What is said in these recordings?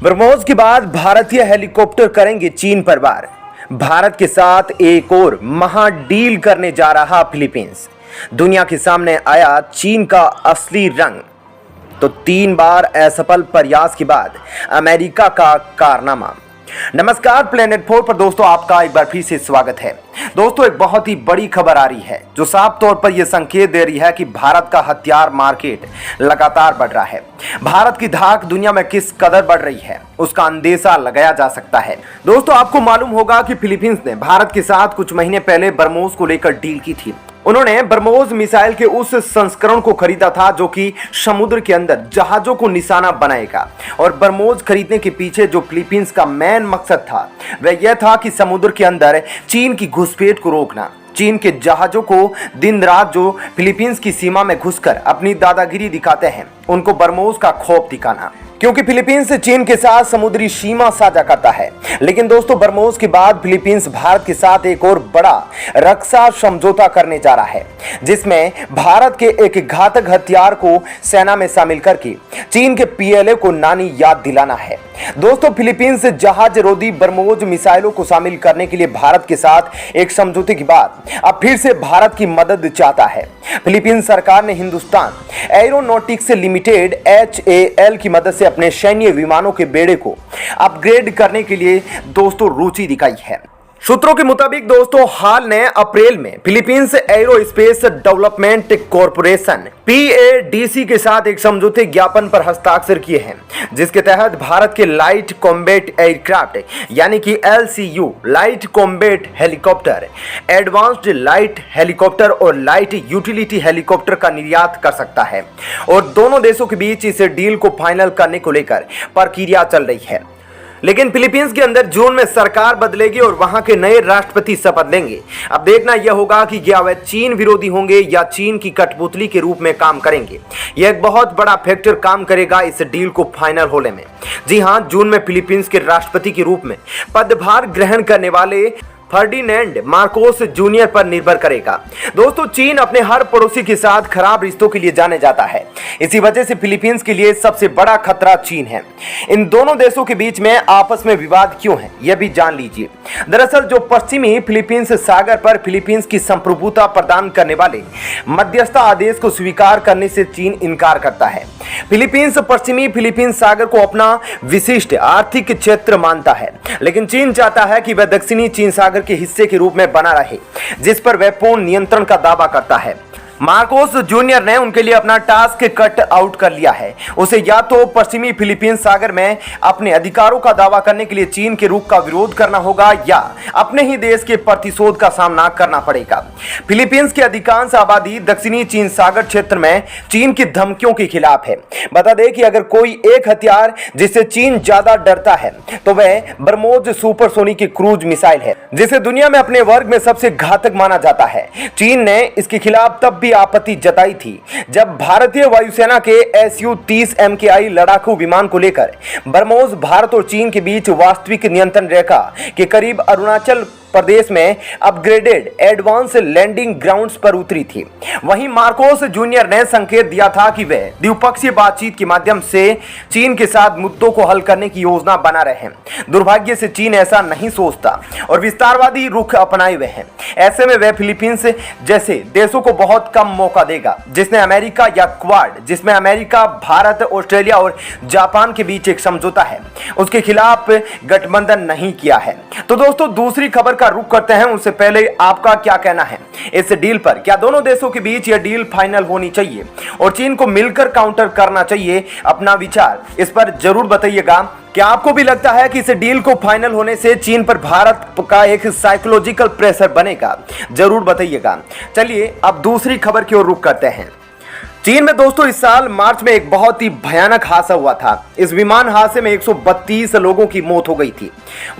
ब्रह्मोस के बाद भारतीय हेलीकॉप्टर करेंगे चीन पर वार। भारत के साथ एक और महा डील करने जा रहा फिलीपींस। दुनिया के सामने आया चीन का असली रंग। तो 3 बार असफल प्रयास के बाद अमेरिका का कारनामा। नमस्कार प्लेनेट 4 पर दोस्तों आपका एक बार फिर से स्वागत है। दोस्तों एक बहुत ही बड़ी खबर आ रही है जो साफ तौर पर यह संकेत दे रही है कि भारत का हथियार मार्केट लगातार बढ़ रहा है। भारत की धाक दुनिया में किस कदर बढ़ रही है उसका अंदेशा लगाया जा सकता है। दोस्तों आपको मालूम होगा कि फिलीपींस ने भारत के साथ कुछ महीने पहले ब्रह्मोस को लेकर डील की थी। उन्होंने ब्रह्मोस मिसाइल के उस संस्करण को खरीदा था जो कि समुद्र के अंदर जहाजों को निशाना बनाएगा। और ब्रह्मोस खरीदने के पीछे जो फिलीपींस का मेन मकसद था वह यह था कि समुद्र के अंदर चीन की घुसपैठ को रोकना। चीन के जहाजों को दिन रात जो फिलीपींस की सीमा में घुसकर अपनी दादागिरी दिखाते हैं उनको ब्रह्मोस का खौफ दिखाना, क्योंकि फिलीपींस चीन के साथ समुद्री सीमा साझा करता है। लेकिन दोस्तों ब्रह्मोस के बाद फिलीपींस भारत के साथ एक और बड़ा रक्षा समझौता करने जा रहा है जिसमें भारत के एक घातक हथियार को सेना में शामिल करके चीन के पीएलए को नानी याद दिलाना है। दोस्तों फिलीपींस जहाज रोधी ब्रह्मोस मिसाइलों को शामिल करने के लिए भारत के साथ एक समझौते के बाद अब फिर से भारत की मदद चाहता है। फिलीपींस सरकार ने हिंदुस्तान एरोनॉटिक्स लिमिटेड HAL की मदद से अपने सैन्य विमानों के बेड़े को अपग्रेड करने के लिए दोस्तों रुचि दिखाई है। सूत्रों के मुताबिक दोस्तों हाल ने अप्रैल में Philippines aerospace development corporation PADC के साथ एक समझौते ज्ञापन पर हस्ताक्षर किए हैं जिसके तहत भारत के लाइट कॉम्बैट एयरक्राफ्ट यानी कि LCU light combat helicopter, advanced light helicopter और लाइट यूटिलिटी हेलीकॉप्टर का निर्यात कर सकता है। और दोनों देशों के बीच इस डील को फाइनल करने को लेकर प्रक्रिया चल रही है। लेकिन फिलीपींस के अंदर जून में सरकार बदलेगी और वहां के नए राष्ट्रपति शपथ लेंगे। अब देखना यह होगा कि क्या वह चीन विरोधी होंगे या चीन की कठपुतली के रूप में काम करेंगे। यह एक बहुत बड़ा फैक्टर काम करेगा इस डील को फाइनल होने में। जी हां, जून में फिलीपींस के राष्ट्रपति के रूप में पदभार ग्रहण करने वाले फर्डिनेंड मार्कोस जूनियर पर निर्भर करेगा। दोस्तों चीन अपने हर पड़ोसी के साथ खराब रिश्तों के लिए जाने जाता है। इसी वजह से फिलीपींस के लिए सबसे बड़ा खतरा चीन है। इन दोनों देशों के बीच में आपस में विवाद क्यों है यह भी जान लीजिए। दरअसल जो पश्चिमी फिलीपींस सागर पर फिलीपींस की संप्रभुता प्रदान करने वाले मध्यस्थता आदेश को स्वीकार करने से चीन इनकार करता है। फिलीपींस पश्चिमी फिलीपींस सागर को अपना विशिष्ट आर्थिक क्षेत्र मानता है, लेकिन चीन चाहता है कि वह दक्षिणी चीन सागर के हिस्से के रूप में बना रहे जिस पर वह पूर्ण नियंत्रण का दावा करता है। मार्कोस जूनियर ने उनके लिए अपना टास्क कट आउट कर लिया है। उसे या तो पश्चिमी फिलीपींस सागर में अपने अधिकारों का दावा करने के लिए चीन के रुख का विरोध करना होगा या अपने ही देश के प्रतिशोध का सामना करना पड़ेगा। फिलीपींस की अधिकांश आबादी दक्षिणी चीन सागर क्षेत्र में चीन की धमकियों के खिलाफ है। बता दें कि अगर कोई एक हथियार जिससे चीन ज्यादा डरता है तो वह ब्रह्मोस सुपरसोनिक क्रूज मिसाइल है जिसे दुनिया में अपने वर्ग में सबसे घातक माना जाता है। चीन ने इसके खिलाफ तब भी आपत्ति जताई थी जब भारतीय वायुसेना के Su-30 MKI लड़ाकू विमान को लेकर ब्रह्मोस भारत और चीन के बीच वास्तविक नियंत्रण रेखा के करीब अरुणाचल प्रदेश में अपग्रेडेड एडवांस लैंडिंग ग्राउंड्स पर उतरी थी। वहीं मार्कोस जूनियर ने संकेत दिया था कि वे द्विपक्षीय बातचीत के माध्यम से चीन के साथ मुद्दों को हल करने की योजना बना रहे हैं। दुर्भाग्य से चीन ऐसा नहीं सोचता और विस्तारवादी रुख अपनाए हुए हैं। ऐसे में वह फिलीपींस जैसे देशों को बहुत कम मौका देगा जिसने अमेरिका या क्वाड, जिसमें अमेरिका, भारत, ऑस्ट्रेलिया और जापान के बीच एक समझौता है, उसके खिलाफ गठबंधन नहीं किया है। तो दोस्तों दूसरी खबर का रुख करते हैं। उससे पहले आपका क्या कहना है इस डील पर? क्या दोनों देशों के बीच यह डील फाइनल होनी चाहिए और चीन को मिलकर काउंटर करना चाहिए? अपना विचार इस पर जरूर बताइएगा। क्या आपको भी लगता है कि इस डील को फाइनल होने से चीन पर भारत का एक साइकोलॉजिकल प्रेशर बनेगा? जरूर बताइएगा। चलिए अब दूसरी खबर की ओर रुख करते हैं। चीन में दोस्तों इस साल मार्च में एक बहुत ही भयानक हादसा हुआ था। इस विमान हादसे में 132 लोगों की मौत हो गई थी।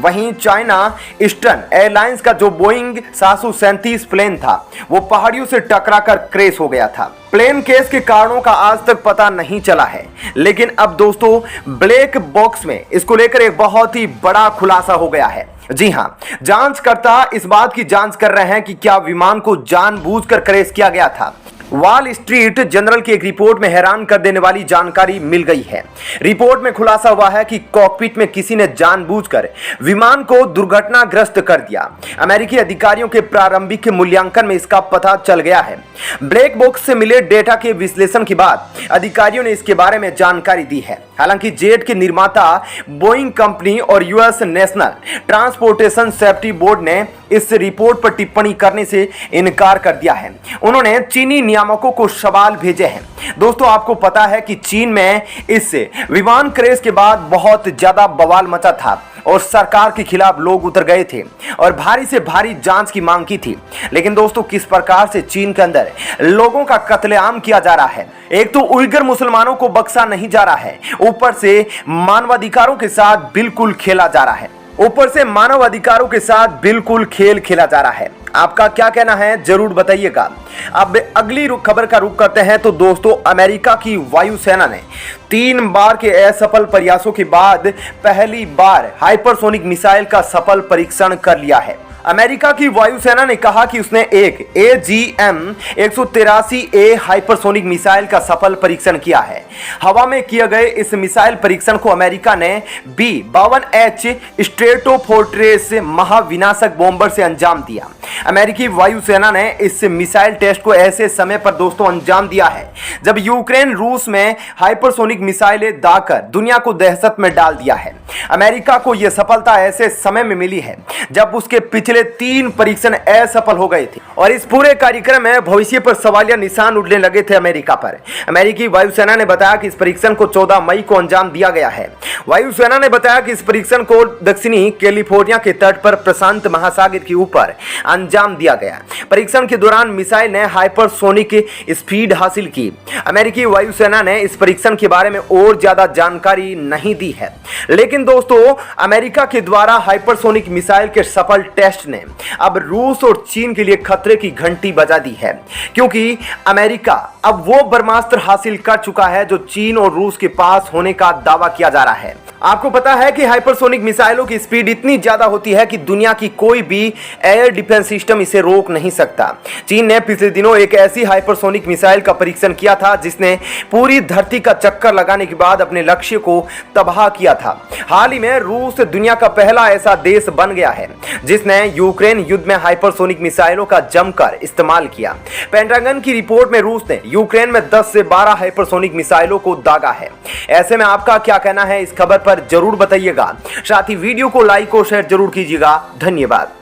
वहीं चाइना ईस्टर्न एयरलाइंस का जो बोइंग 737 प्लेन था वो पहाड़ियों से टकराकर क्रैश हो गया था। प्लेन केस के कारणों का आज तक पता नहीं चला है, लेकिन अब दोस्तों ब्लैक बॉक्स में इसको लेकर एक बहुत ही बड़ा खुलासा हो गया है। जी हां, जांचकर्ता इस बात की जांच कर रहे हैं कि क्या विमान को जानबूझकर क्रैश किया गया था वॉल स्ट्रीट जर्नल की एक रिपोर्ट में हैरान कर देने वाली जानकारी मिल गई है। रिपोर्ट में खुलासा हुआ है कि कॉकपिट में किसी ने जानबूझकर विमान को दुर्घटनाग्रस्त कर दिया। अमेरिकी अधिकारियों के प्रारंभिक मूल्यांकन में इसका पता चल गया है। ब्लैक बॉक्स से मिले डेटा के विश्लेषण के बाद अधिकारियों ने इसके बारे में जानकारी दी है। हालांकि जेट के निर्माता बोइंग कंपनी और US national transportation safety board ने इस रिपोर्ट पर टिप्पणी करने से इनकार कर दिया है। उन्होंने चीनी नियामकों को सवाल भेजे हैं। दोस्तों, आपको पता है कि चीन में इस विमान क्रैश के बाद बहुत ज्यादा बवाल मचा था और सरकार के खिलाफ लोग उतर गए थे और भारी से भारी जांच की मांग की थी। लेकिन दोस्तों, किस प्रकार से चीन के अंदर लोगों का कत्लेआम किया जा रहा है। एक तो उइगर मुसलमानों को बख्शा नहीं जा रहा है, ऊपर से मानवाधिकारों के साथ बिल्कुल खेला जा रहा है। खेल खेला जा रहा है। आपका क्या कहना है जरूर बताइएगा। अब अगली खबर का रुख करते हैं तो दोस्तों, अमेरिका की वायुसेना ने 3 बार के असफल प्रयासों के बाद पहली बार हाइपरसोनिक मिसाइल का सफल परीक्षण कर लिया है। अमेरिका की वायुसेना ने कहा कि उसने एक AGM-183A हाइपरसोनिक मिसाइल का सफल परीक्षण किया है। हवा में किए गए इस मिसाइल परीक्षण को अमेरिका ने B-52H स्ट्रेटोफोर्ट्रेस महाविनाशक बॉम्बर से अंजाम दिया। अमेरिकी वायुसेना ने इस मिसाइल टेस्ट को ऐसे समय पर दोस्तों अंजाम दिया है जब यूक्रेन रूस में हाइपरसोनिक मिसाइलें दागकर दुनिया को दहशत में डाल दिया है। अमेरिका को यह सफलता ऐसे समय में मिली है जब उसके पिछले 3 परीक्षण असफल हो गए थे और इस पूरे कार्यक्रम में भविष्य पर सवालिया निशान उड़ने लगे थे अमेरिका पर। अमेरिकी वायुसेना ने बताया कि इस परीक्षण को 14 मई को अंजाम दिया गया है। वायुसेना ने बताया कि इस परीक्षण को दक्षिणी कैलिफोर्निया के तट पर प्रशांत महासागर के ऊपर अंजाम दिया गया। परीक्षण के दौरान मिसाइल ने हाइपरसोनिक स्पीड हासिल की। अमेरिकी वायुसेना ने इस परीक्षण के बारे में और ज्यादा जानकारी नहीं दी है, लेकिन दोस्तों, अमेरिका के द्वारा हाइपरसोनिक मिसाइल के सफल टेस्ट ने अब रूस और चीन के लिए खतरे की घंटी बजा दी है, क्योंकि अमेरिका अब वो ब्रह्मास्त्र हासिल कर चुका है जो चीन और रूस के पास होने का दावा किया जा रहा है। आपको पता है कि हाइपरसोनिक मिसाइलों की स्पीड इतनी ज्यादा होती है कि दुनिया की कोई भी एयर डिफेंस सिस्टम इसे रोक नहीं सकता। चीन ने पिछले दिनों एक ऐसी हाइपरसोनिक मिसाइल का परीक्षण किया था जिसने पूरी धरती का चक्कर लगाने के बाद अपने लक्ष्य को तबाह किया था। हाल ही में रूस दुनिया का पहला ऐसा देश बन गया है जिसने यूक्रेन युद्ध में हाइपरसोनिक मिसाइलों का जमकर इस्तेमाल किया। पेंटागन की रिपोर्ट में रूस ने यूक्रेन में 10 से 12 हाइपरसोनिक मिसाइलों को दागा है। ऐसे में आपका क्या कहना है इस खबर पर जरूर बताइएगा। साथ ही वीडियो को लाइक और शेयर जरूर कीजिएगा। धन्यवाद।